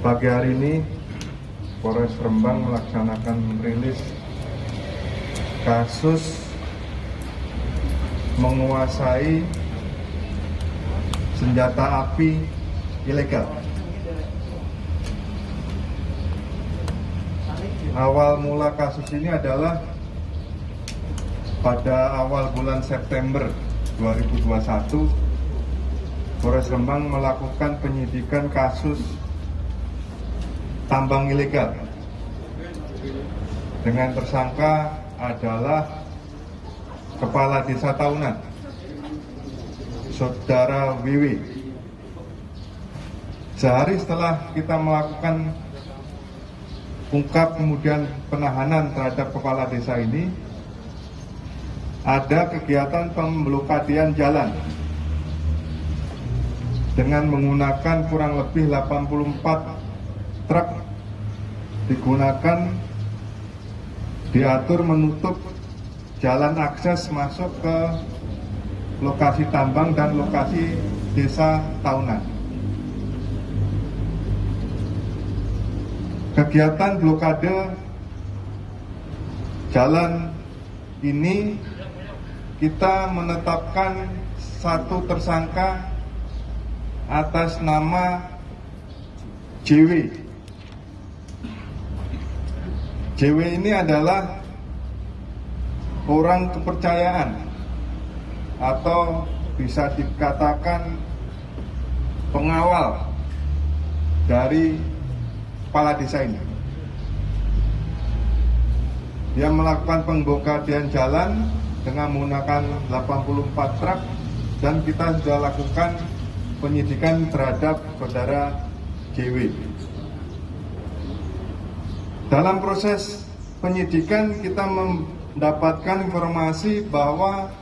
Pagi hari ini Polres Rembang melaksanakan rilis kasus menguasai senjata api ilegal. Awal mula kasus ini adalah pada awal bulan September 2021, Polres Rembang melakukan penyidikan kasus tambang ilegal dengan tersangka adalah Kepala Desa Taunan, Saudara WW. Sehari setelah kita melakukan ungkap kemudian penahanan terhadap kepala desa ini, ada kegiatan pemblokadian jalan dengan menggunakan kurang lebih 84 truk digunakan, diatur menutup jalan akses masuk ke lokasi tambang dan lokasi desa Taunan. Kegiatan blokade jalan ini kita menetapkan satu tersangka atas nama JW. JW ini adalah orang kepercayaan atau bisa dikatakan pengawal dari kepala desa ini. Dia melakukan pemblokadian jalan dengan menggunakan 84 truk dan kita sudah lakukan penyidikan terhadap saudara JW. Dalam proses penyidikan kita mendapatkan informasi bahwa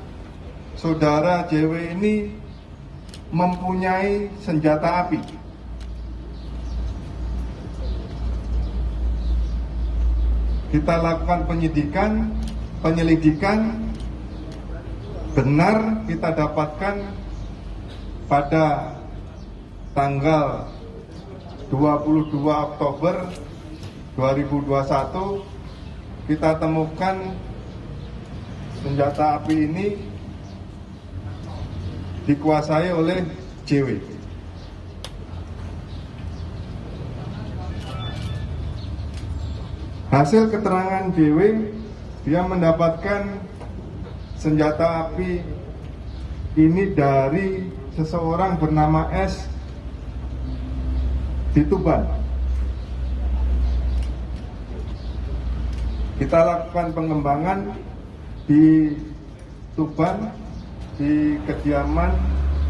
saudara JW ini mempunyai senjata api. Kita lakukan penyelidikan, benar kita dapatkan pada tanggal 22 Oktober 2021 kita temukan senjata api ini dikuasai oleh JW. Hasil keterangan JW, dia mendapatkan senjata api ini dari seseorang bernama S di Tuban. Kita lakukan pengembangan di Tuban, di kediaman,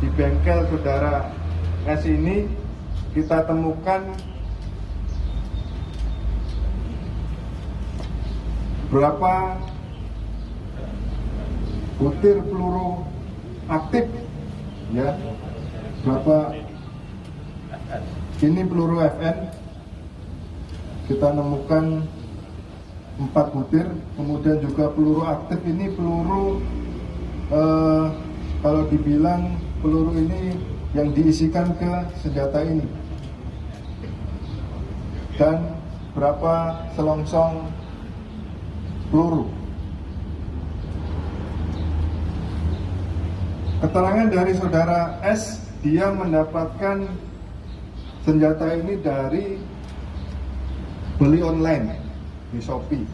di bengkel saudara S ini kita temukan berapa butir peluru aktif, ya, berapa ini peluru FN kita nemukan 4 butir, kemudian juga peluru aktif ini peluru kalau dibilang peluru ini yang diisikan ke senjata ini, dan berapa selongsong peluru. Keterangan dari saudara S, dia mendapatkan senjata ini dari beli online di Shopee.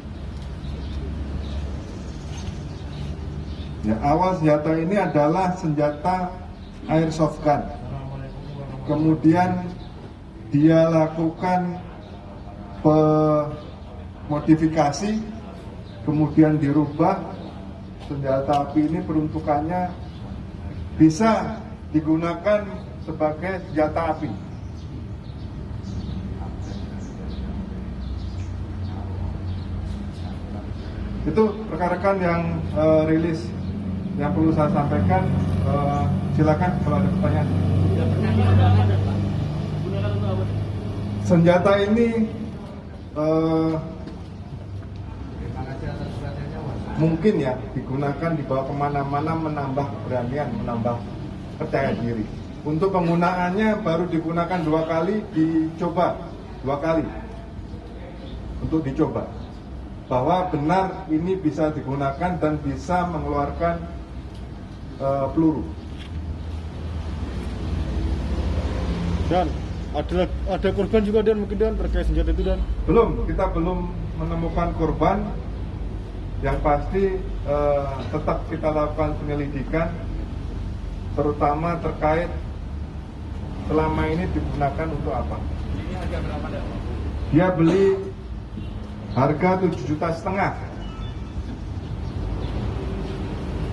Ya, awal senjata ini adalah senjata airsoft gun. Kemudian dia lakukan modifikasi, kemudian dirubah senjata api ini peruntukannya bisa digunakan sebagai senjata api. Itu rekan-rekan yang rilis yang perlu saya sampaikan. Silakan kalau ada pertanyaan. Senjata ini mungkin ya digunakan dibawa kemana-mana, menambah keberanian, menambah percaya diri. Untuk penggunaannya baru digunakan 2 kali, dicoba 2 kali untuk dicoba bahwa benar ini bisa digunakan dan bisa mengeluarkan peluru. Dan ada korban juga dan mungkin dan terkait senjata itu dan Kita belum menemukan korban. Yang pasti tetap kita lakukan penyelidikan, terutama terkait selama ini digunakan untuk apa. Ini harga berapa, Dek? Dia beli harga 7,5 juta.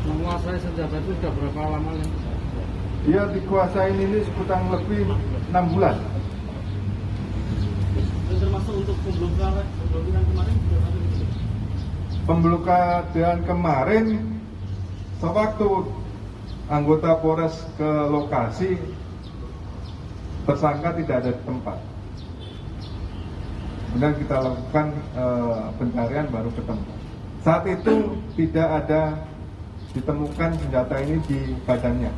Menguasai senjata itu sudah berapa lama nih? Dia dikuasain ini kurang lebih 6 bulan. Itu termasuk untuk pemblokiran kemarin berapa gitu? Pemblokiran kemarin, sewaktu anggota Polres ke lokasi, tersangka tidak ada di tempat. Kemudian kita lakukan pencarian baru ketemu. Saat itu tidak ada ditemukan senjata ini di badannya.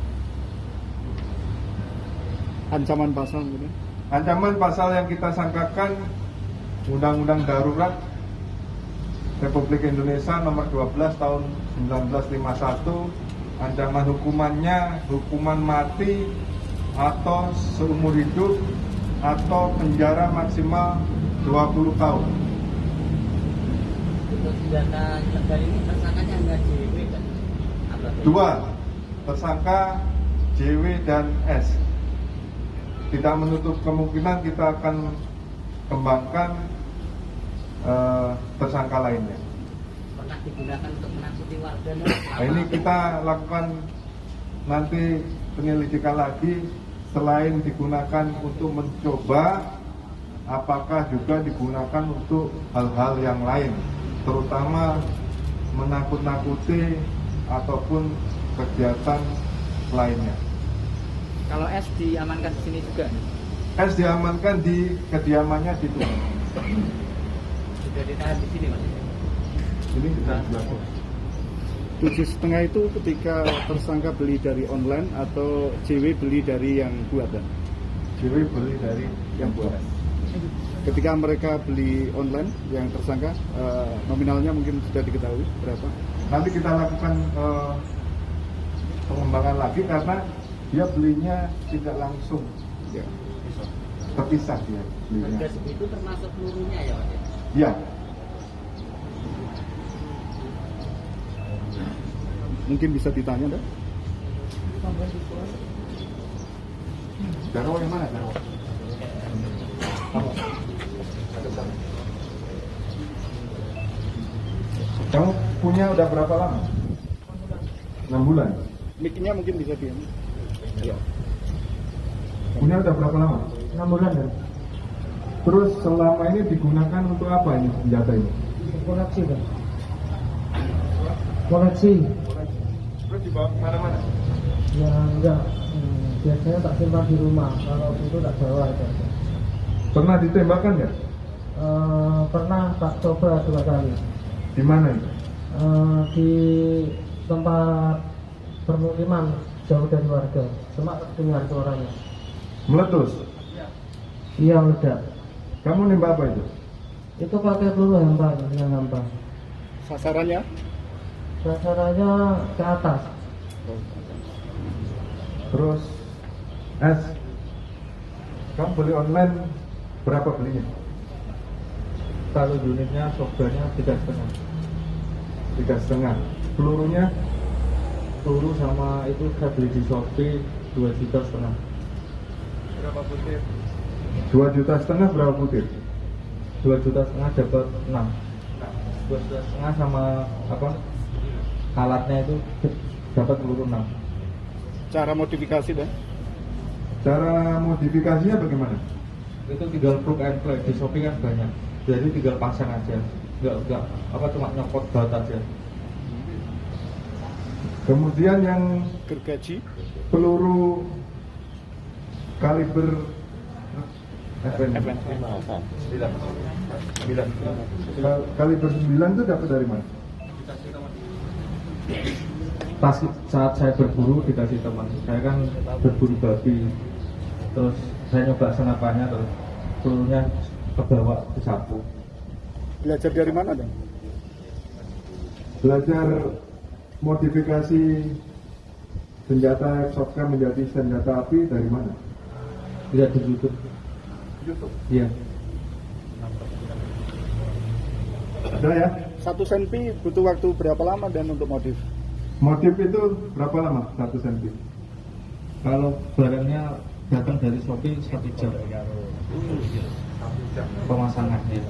ancaman pasal gitu. Ancaman pasal yang kita sangkakan Undang-Undang Darurat Republik Indonesia nomor 12 tahun 1951. Ancaman hukumannya hukuman mati atau seumur hidup atau penjara maksimal 20 tahun. Untuk senjata ilegal ini tersangkanya nggak JW kan? Dua tersangka JW dan S. Tidak menutup kemungkinan kita akan kembangkan tersangka lainnya. Pernah digunakan untuk menakuti warga? Nah, ini kita lakukan nanti penyelidikan lagi. Selain digunakan untuk mencoba, apakah juga digunakan untuk hal-hal yang lain, terutama menakut-nakuti ataupun kegiatan lainnya. Kalau S diamankan di sini juga? S diamankan di kediamannya di Tuban. Sudah ditahan di sini, Mas? Ini kita belakang. 7,5 itu ketika tersangka beli dari online atau JW beli dari yang buatan? JW beli dari yang buat. Ketika mereka beli online yang tersangka, nominalnya mungkin sudah diketahui berapa? Nanti kita lakukan pengembangan lagi karena dia belinya tidak langsung, Ya. terpisah dia belinya. Harga segitu termasuk pelurunya ya, Mas? Ya, Mungkin bisa ditanya, Dah? Darwo yang mana Darwo? Kamu punya udah berapa lama? 6 bulan. Mic-nya mungkin bisa diam. Ya. Punya udah berapa lama? 6 bulan ya? Terus selama ini digunakan untuk apa ini senjata ini? Koleksi kan? Koleksi? Terus dibawa kemana-mana? Ya enggak, biasanya tak simpan di rumah, kalau itu tak bawa itu aja. Pernah ditembakkan ya? Pernah tak coba 2 kali. Di mana itu? Di tempat permukiman jauh dari warga, cuma dengar suaranya. Meletus? Iya meledak. Kamu nembak apa itu? Itu pakai peluru hampa, yang hampa. Sasarannya? Sasarannya ke atas. Terus S, kamu beli online berapa belinya? Kalau unitnya softwarenya 3,5. 3,5. Pelurunya? Peluru sama itu saya beli di Shopee 2,5 juta. Berapa butir? 2,5 juta berapa butir? 2,5 juta dapat 6. 2,5 juta sama apa? Alatnya itu dapat peluru 6. Cara modifikasi, Dah? Cara modifikasinya bagaimana? Itu tinggal plug and play di Shopee kan banyak. Jadi tinggal pasang aja. Enggak apa cuma nyopot baut aja. Kemudian yang Gergaji? peluru kaliber FN. Kaliber 9 itu dapat dari mana? Pas saat saya berburu dikasih teman. Saya kan berburu babi. Terus saya nyoba senapannya terus pelurunya kebawa ke sapu. Belajar dari mana dong? Belajar modifikasi senjata airsoftgun menjadi senjata api dari mana? Tidak di YouTube. YouTube. Iya. Ada ya? Satu senpi butuh waktu berapa lama dan untuk modif? Motif itu berapa lama? 1 cm. Kalau barangnya datang dari Shopee 1 jam pemasangan ya.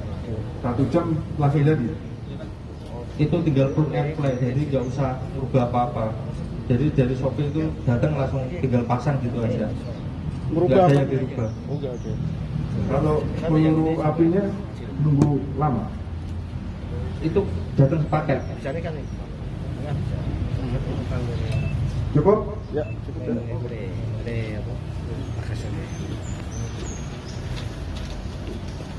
1 jam langsung jadi. Itu tinggal plug and play, jadi nggak usah rubah apa-apa. Jadi dari Shopee itu datang langsung tinggal pasang gitu aja. Nggak Merubah ada apa? yang dirubah. Oke, oke. Kalau peluru apinya nunggu lama. Itu datang sepaket. Cukup? Ya, cukup. Ya.